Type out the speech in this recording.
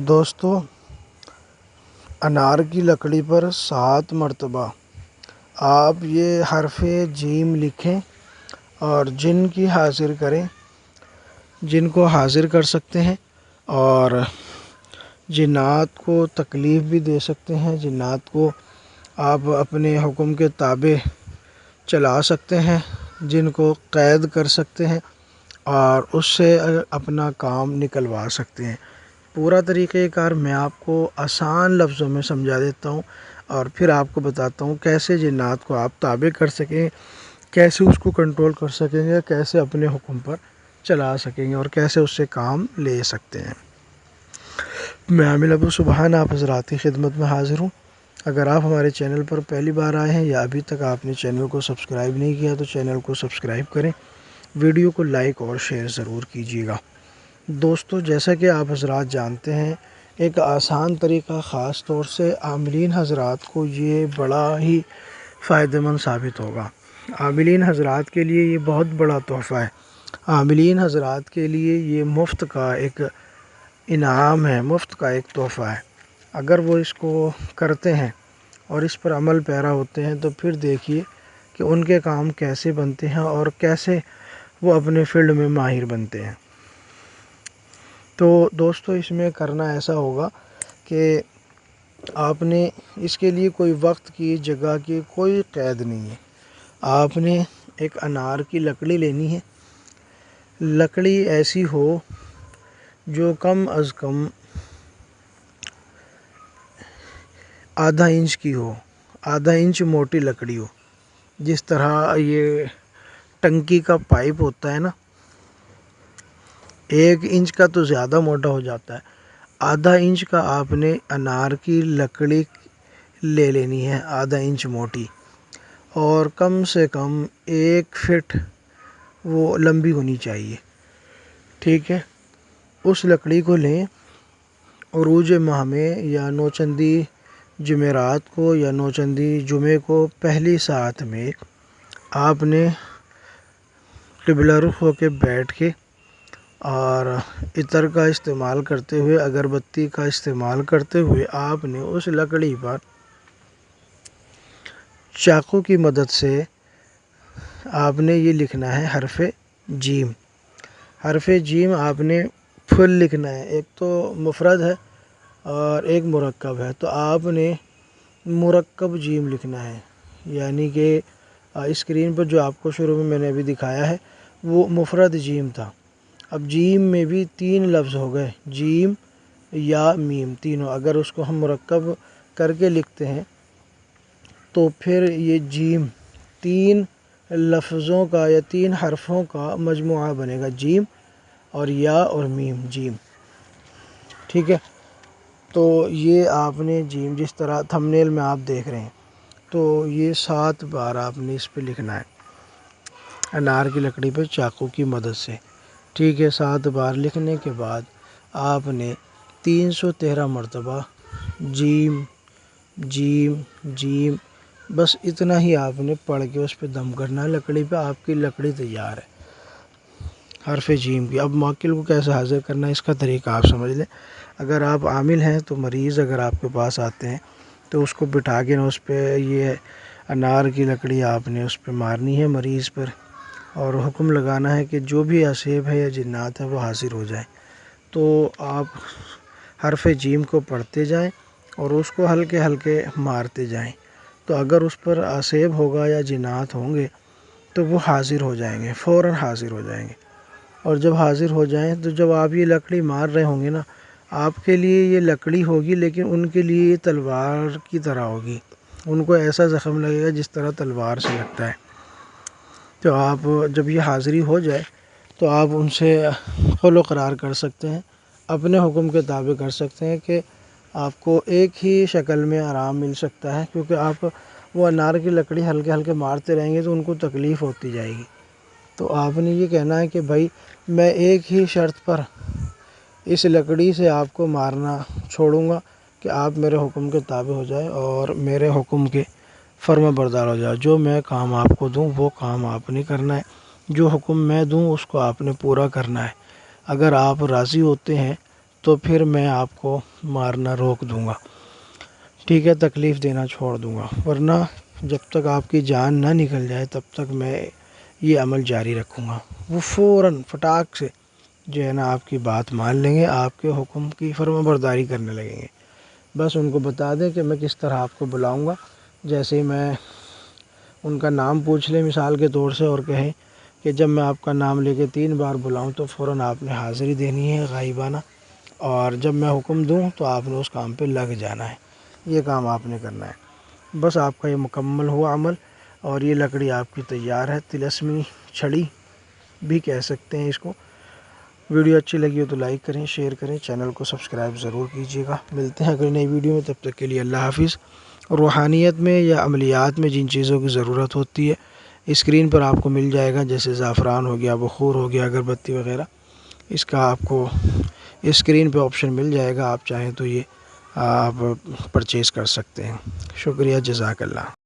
دوستو، انار کی لکڑی پر 7 مرتبہ آپ یہ حرف جیم لکھیں اور جن کی حاضر کریں، جن کو حاضر کر سکتے ہیں اور جنات کو تکلیف بھی دے سکتے ہیں، جنات کو آپ اپنے حکم کے تابع چلا سکتے ہیں، جن کو قید کر سکتے ہیں اور اس سے اپنا کام نکلوا سکتے ہیں۔ پورا طریقہ کار میں آپ کو آسان لفظوں میں سمجھا دیتا ہوں اور پھر آپ کو بتاتا ہوں کیسے جنات کو آپ تابع کر سکیں، کیسے اس کو کنٹرول کر سکیں گے، کیسے اپنے حکم پر چلا سکیں گے اور کیسے اس سے کام لے سکتے ہیں۔ میں عامل ابو سبحان آپ حضرات کی خدمت میں حاضر ہوں۔ اگر آپ ہمارے چینل پر پہلی بار آئے ہیں یا ابھی تک آپ نے چینل کو سبسکرائب نہیں کیا تو چینل کو سبسکرائب کریں، ویڈیو کو لائک اور شیئر ضرور کیجیے گا۔ دوستو، جیسا کہ آپ حضرات جانتے ہیں، ایک آسان طریقہ خاص طور سے عاملین حضرات کو یہ بڑا ہی فائدہ مند ثابت ہوگا۔ عاملین حضرات کے لیے یہ بہت بڑا تحفہ ہے۔ عاملین حضرات کے لیے یہ مفت کا ایک انعام ہے، مفت کا ایک تحفہ ہے۔ اگر وہ اس کو کرتے ہیں اور اس پر عمل پیرا ہوتے ہیں تو پھر دیکھیے کہ ان کے کام کیسے بنتے ہیں اور کیسے وہ اپنے فیلڈ میں ماہر بنتے ہیں۔ تو دوستو، اس میں کرنا ایسا ہوگا کہ آپ نے اس کے لیے کوئی وقت کی، جگہ کی کوئی قید نہیں ہے۔ آپ نے ایک انار کی لکڑی لینی ہے۔ لکڑی ایسی ہو جو کم از کم آدھا انچ کی ہو، آدھا انچ موٹی لکڑی ہو۔ جس طرح یہ ٹنکی کا پائپ ہوتا ہے نا، 1 انچ کا تو زیادہ موٹا ہو جاتا ہے، آدھا انچ کا آپ نے انار کی لکڑی لے لینی ہے، آدھا انچ موٹی، اور کم سے کم 1 فٹ وہ لمبی ہونی چاہیے۔ ٹھیک ہے، اس لکڑی کو لیں، عروج ماہ میں یا نوچندی جمعرات کو یا نوچندی جمعے کو پہلی ساعت میں آپ نے قبلہ رخ ہو کے بیٹھ کے اور عطر کا استعمال کرتے ہوئے، اگربتی کا استعمال کرتے ہوئے آپ نے اس لکڑی پر چاقو کی مدد سے آپ نے یہ لکھنا ہے حرف جیم۔ حرف جیم آپ نے فل لکھنا ہے، ایک تو مفرد ہے اور ایک مرکب ہے، تو آپ نے مرکب جیم لکھنا ہے، یعنی کہ اسکرین پر جو آپ کو شروع میں نے ابھی دکھایا ہے وہ مفرد جیم تھا۔ اب جیم میں بھی 3 لفظ ہو گئے، جیم یا میم تینوں۔ اگر اس کو ہم مرکب کر کے لکھتے ہیں تو پھر یہ جیم 3 لفظوں کا یا 3 حرفوں کا مجموعہ بنے گا، جیم اور یا اور میم، جیم۔ ٹھیک ہے، تو یہ آپ نے جیم جس طرح تھمبنیل میں آپ دیکھ رہے ہیں، تو یہ 7 بار آپ نے اس پہ لکھنا ہے انار کی لکڑی پہ چاقو کی مدد سے۔ ٹھیک ہے، 7 بار لکھنے کے بعد آپ نے 313 مرتبہ جیم جیم جیم، بس اتنا ہی آپ نے پڑھ کے اس پہ دم کرنا ہے لکڑی پہ۔ آپ کی لکڑی تیار ہے حرف جیم کی۔ اب موکل کو کیسے حاضر کرنا ہے اس کا طریقہ آپ سمجھ لیں۔ اگر آپ عامل ہیں تو مریض اگر آپ کے پاس آتے ہیں تو اس کو بٹھا کے نا اس پہ یہ انار کی لکڑی آپ نے اس پہ مارنی ہے مریض پر، اور حکم لگانا ہے کہ جو بھی اسیب ہے یا جنات ہے وہ حاضر ہو جائیں۔ تو آپ حرف جیم کو پڑھتے جائیں اور اس کو ہلکے ہلکے مارتے جائیں، تو اگر اس پر اسیب ہوگا یا جنات ہوں گے تو وہ حاضر ہو جائیں گے، فوراً حاضر ہو جائیں گے۔ اور جب حاضر ہو جائیں تو جب آپ یہ لکڑی مار رہے ہوں گے نا، آپ کے لیے یہ لکڑی ہوگی لیکن ان کے لیے یہ تلوار کی طرح ہوگی، ان کو ایسا زخم لگے گا جس طرح تلوار سے لگتا ہے۔ تو آپ جب یہ حاضری ہو جائے تو آپ ان سے قول و قرار کر سکتے ہیں، اپنے حکم کے تابع کر سکتے ہیں کہ آپ کو ایک ہی شکل میں آرام مل سکتا ہے، کیونکہ آپ وہ انار کی لکڑی ہلکے ہلکے مارتے رہیں گے تو ان کو تکلیف ہوتی جائے گی۔ تو آپ نے یہ کہنا ہے کہ بھائی میں ایک ہی شرط پر اس لکڑی سے آپ کو مارنا چھوڑوں گا کہ آپ میرے حکم کے تابع ہو جائے اور میرے حکم کے فرما بردار ہو جائے۔ جو میں کام آپ کو دوں وہ کام آپ نے کرنا ہے، جو حکم میں دوں اس کو آپ نے پورا کرنا ہے۔ اگر آپ راضی ہوتے ہیں تو پھر میں آپ کو مارنا روک دوں گا، ٹھیک ہے، تکلیف دینا چھوڑ دوں گا، ورنہ جب تک آپ کی جان نہ نکل جائے تب تک میں یہ عمل جاری رکھوں گا۔ وہ فوراً فٹاک سے جو ہے نا آپ کی بات مان لیں گے، آپ کے حکم کی فرما برداری کرنے لگیں گے۔ بس ان کو بتا دیں کہ میں کس طرح آپ کو بلاؤں گا، جیسے ہی میں ان کا نام پوچھ لیں مثال کے طور سے، اور کہیں کہ جب میں آپ کا نام لے کے 3 بار بلاؤں تو فوراً آپ نے حاضری دینی ہے غائبانہ، اور جب میں حکم دوں تو آپ نے اس کام پہ لگ جانا ہے، یہ کام آپ نے کرنا ہے۔ بس آپ کا یہ مکمل ہوا عمل، اور یہ لکڑی آپ کی تیار ہے، طلسمی چھڑی بھی کہہ سکتے ہیں اس کو۔ ویڈیو اچھی لگی ہو تو لائک کریں، شیئر کریں، چینل کو سبسکرائب ضرور کیجیے گا۔ ملتے ہیں اگلے نئی ویڈیو میں، تب تک کے لیے اللہ حافظ۔ روحانیت میں یا عملیات میں جن چیزوں کی ضرورت ہوتی ہے اسکرین پر آپ کو مل جائے گا، جیسے زعفران ہو گیا، بخور ہو گیا، اگربتی وغیرہ، اس کا آپ کو اسکرین پہ آپشن مل جائے گا، آپ چاہیں تو یہ آپ پرچیز کر سکتے ہیں۔ شکریہ، جزاک اللہ۔